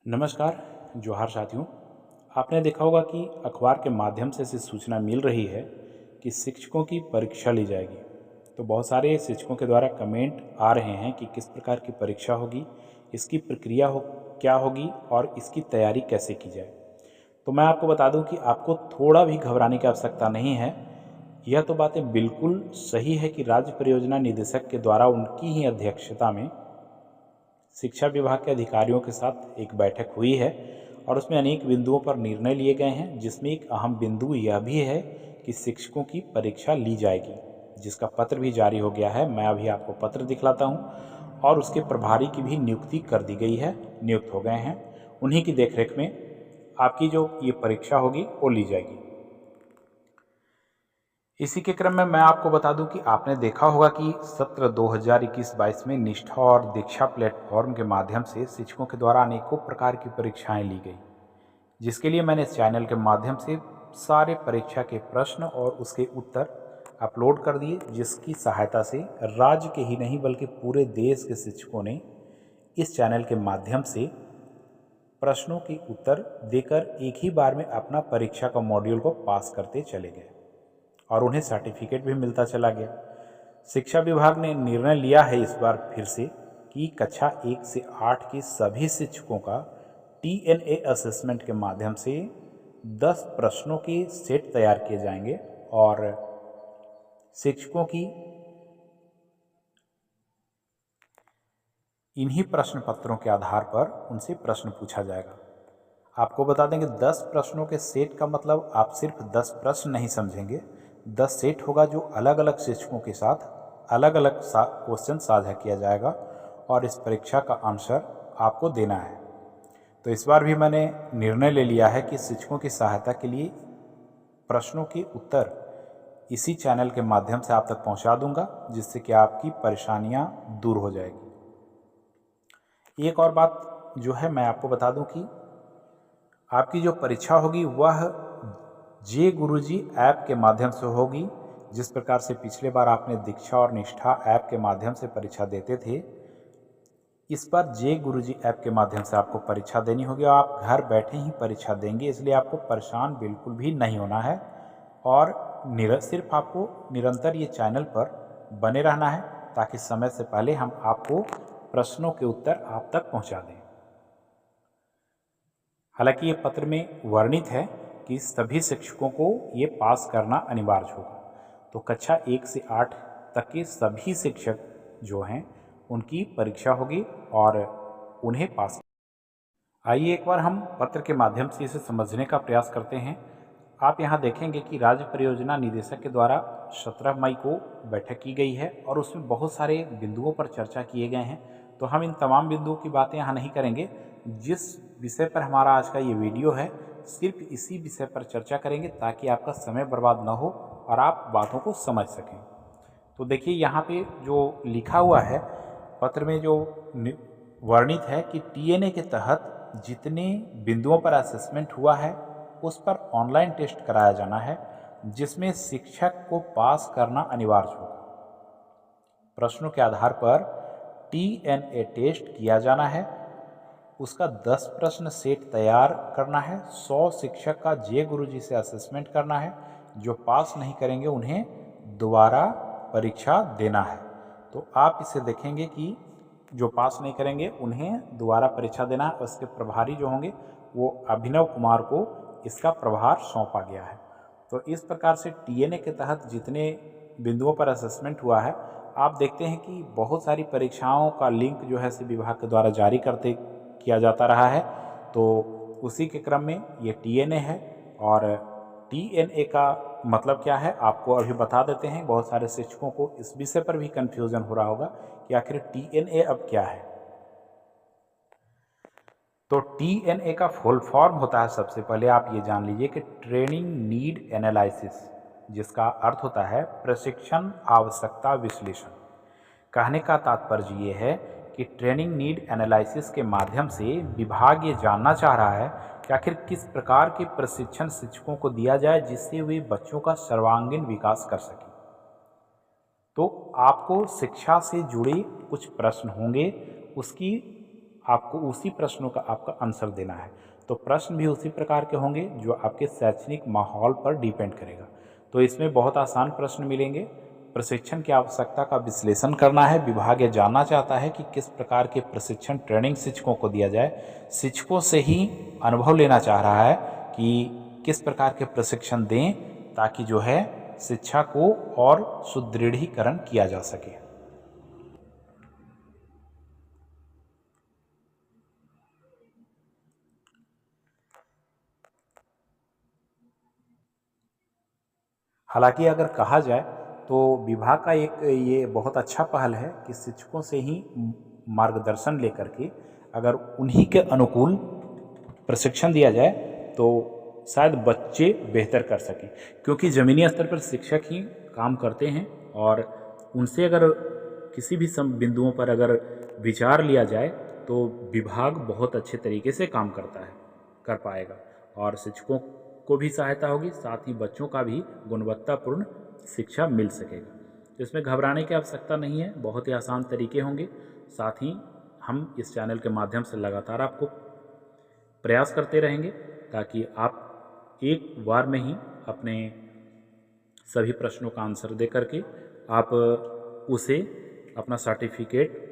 नमस्कार। जोहार साथियों। आपने देखा होगा कि अखबार के माध्यम से ऐसी सूचना मिल रही है कि शिक्षकों की परीक्षा ली जाएगी। तो बहुत सारे शिक्षकों के द्वारा कमेंट आ रहे हैं कि किस प्रकार की परीक्षा होगी, इसकी प्रक्रिया क्या होगी और इसकी तैयारी कैसे की जाए। तो मैं आपको बता दूं कि आपको थोड़ा भी घबराने की आवश्यकता नहीं है। यह तो बातें बिल्कुल सही है कि राज्य परियोजना निदेशक के द्वारा उनकी ही अध्यक्षता में शिक्षा विभाग के अधिकारियों के साथ एक बैठक हुई है और उसमें अनेक बिंदुओं पर निर्णय लिए गए हैं, जिसमें एक अहम बिंदु यह भी है कि शिक्षकों की परीक्षा ली जाएगी, जिसका पत्र भी जारी हो गया है। मैं अभी आपको पत्र दिखलाता हूँ और उसके प्रभारी की भी नियुक्ति कर दी गई है, नियुक्त हो गए हैं। उन्हीं की देखरेख में आपकी जो ये परीक्षा होगी वो ली जाएगी। इसी के क्रम में मैं आपको बता दूं कि आपने देखा होगा कि सत्र 2021-22 में निष्ठा और दीक्षा प्लेटफॉर्म के माध्यम से शिक्षकों के द्वारा अनेकों प्रकार की परीक्षाएं ली गई, जिसके लिए मैंने इस चैनल के माध्यम से सारे परीक्षा के प्रश्न और उसके उत्तर अपलोड कर दिए, जिसकी सहायता से राज्य के ही नहीं बल्कि पूरे देश के शिक्षकों ने इस चैनल के माध्यम से प्रश्नों के उत्तर देकर एक ही बार में अपना परीक्षा का मॉड्यूल को पास करते चले गए और उन्हें सर्टिफिकेट भी मिलता चला गया। शिक्षा विभाग ने निर्णय लिया है इस बार फिर से कि कक्षा 1 से 8 के सभी शिक्षकों का TNA असेसमेंट के माध्यम से 10 प्रश्नों के सेट तैयार किए जाएंगे और शिक्षकों की इन्हीं प्रश्न पत्रों के आधार पर उनसे प्रश्न पूछा जाएगा। आपको बता दें कि 10 प्रश्नों के सेट का मतलब आप सिर्फ 10 प्रश्न नहीं समझेंगे, 10 सेट होगा जो अलग अलग शिक्षकों के साथ अलग अलग क्वेश्चन साझा किया जाएगा और इस परीक्षा का आंसर आपको देना है। तो इस बार भी मैंने निर्णय ले लिया है कि शिक्षकों की सहायता के लिए प्रश्नों के उत्तर इसी चैनल के माध्यम से आप तक पहुंचा दूंगा, जिससे कि आपकी परेशानियां दूर हो जाएगी। एक और बात जो है मैं आपको बता दूं कि आपकी जो परीक्षा होगी वह जे गुरुजी ऐप के माध्यम से होगी। जिस प्रकार से पिछले बार आपने दीक्षा और निष्ठा ऐप के माध्यम से परीक्षा देते थे, इस बार जे गुरुजी ऐप के माध्यम से आपको परीक्षा देनी होगी और आप घर बैठे ही परीक्षा देंगे, इसलिए आपको परेशान बिल्कुल भी नहीं होना है और सिर्फ आपको निरंतर ये चैनल पर बने रहना है, ताकि समय से पहले हम आपको प्रश्नों के उत्तर आप तक पहुंचा दें। हालांकि ये पत्र में वर्णित है कि सभी शिक्षकों को ये पास करना अनिवार्य होगा। तो कक्षा 1 से 8 तक के सभी शिक्षक जो हैं उनकी परीक्षा होगी और उन्हें पास। आइए एक बार हम पत्र के माध्यम से इसे समझने का प्रयास करते हैं। आप यहाँ देखेंगे कि राज्य परियोजना निदेशक के द्वारा 17 मई को बैठक की गई है और उसमें बहुत सारे बिंदुओं पर चर्चा किए गए हैं। तो हम इन तमाम बिंदुओं की बातें यहाँ नहीं करेंगे। जिस विषय पर हमारा आज का ये वीडियो है, सिर्फ इसी विषय पर चर्चा करेंगे ताकि आपका समय बर्बाद न हो और आप बातों को समझ सकें। तो देखिए यहाँ पे जो लिखा हुआ है पत्र में, जो वर्णित है कि TNA के तहत जितने बिंदुओं पर असेसमेंट हुआ है उस पर ऑनलाइन टेस्ट कराया जाना है, जिसमें शिक्षक को पास करना अनिवार्य होगा। प्रश्नों के आधार पर TNA टेस्ट किया जाना है, उसका 10 प्रश्न सेट तैयार करना है, 100 शिक्षक का जे गुरुजी से असेसमेंट करना है, जो पास नहीं करेंगे उन्हें दोबारा परीक्षा देना है। तो आप इसे देखेंगे कि जो पास नहीं करेंगे उन्हें दोबारा परीक्षा देना है। उसके प्रभारी जो होंगे वो अभिनव कुमार को इसका प्रभार सौंपा गया है। तो इस प्रकार से TNA के तहत जितने बिंदुओं पर असेसमेंट हुआ है, आप देखते हैं कि बहुत सारी परीक्षाओं का लिंक जो है विभाग के द्वारा जारी किया जाता रहा है। तो उसी के क्रम में ये TNA है और TNA का मतलब क्या है आपको अभी बता देते हैं। बहुत सारे शिक्षकों को इस विषय पर भी कन्फ्यूजन हो रहा होगा कि आखिर TNA अब क्या है। तो TNA का फुल फॉर्म होता है, सबसे पहले आप ये जान लीजिए कि ट्रेनिंग नीड एनालिसिस, जिसका अर्थ होता है प्रशिक्षण आवश्यकता विश्लेषण। कहने का तात्पर्य ये है कि ट्रेनिंग नीड एनालिसिस के माध्यम से विभाग ये जानना चाह रहा है कि आखिर किस प्रकार के प्रशिक्षण शिक्षकों को दिया जाए जिससे वे बच्चों का सर्वांगीण विकास कर सकें। तो आपको शिक्षा से जुड़े कुछ प्रश्न होंगे, उसकी आपको उसी प्रश्नों का आपका आंसर देना है। तो प्रश्न भी उसी प्रकार के होंगे जो आपके शैक्षणिक माहौल पर डिपेंड करेगा। तो इसमें बहुत आसान प्रश्न मिलेंगे। प्रशिक्षण की आवश्यकता का विश्लेषण करना है। विभाग ये जानना चाहता है कि किस प्रकार के प्रशिक्षण ट्रेनिंग शिक्षकों को दिया जाए। शिक्षकों से ही अनुभव लेना चाह रहा है कि किस प्रकार के प्रशिक्षण दें ताकि जो है शिक्षा को और सुदृढ़ीकरण किया जा सके। हालांकि अगर कहा जाए तो विभाग का एक ये बहुत अच्छा पहल है कि शिक्षकों से ही मार्गदर्शन लेकर के अगर उन्हीं के अनुकूल प्रशिक्षण दिया जाए तो शायद बच्चे बेहतर कर सकें, क्योंकि ज़मीनी स्तर पर शिक्षक ही काम करते हैं और उनसे अगर किसी भी सम बिंदुओं पर अगर विचार लिया जाए तो विभाग बहुत अच्छे तरीके से काम कर पाएगा और शिक्षकों को भी सहायता होगी, साथ ही बच्चों का भी गुणवत्तापूर्ण शिक्षा मिल सकेगा। तो इसमें घबराने की आवश्यकता नहीं है, बहुत ही आसान तरीके होंगे। साथ ही हम इस चैनल के माध्यम से लगातार आपको प्रयास करते रहेंगे ताकि आप एक बार में ही अपने सभी प्रश्नों का आंसर दे करके आप उसे अपना सर्टिफिकेट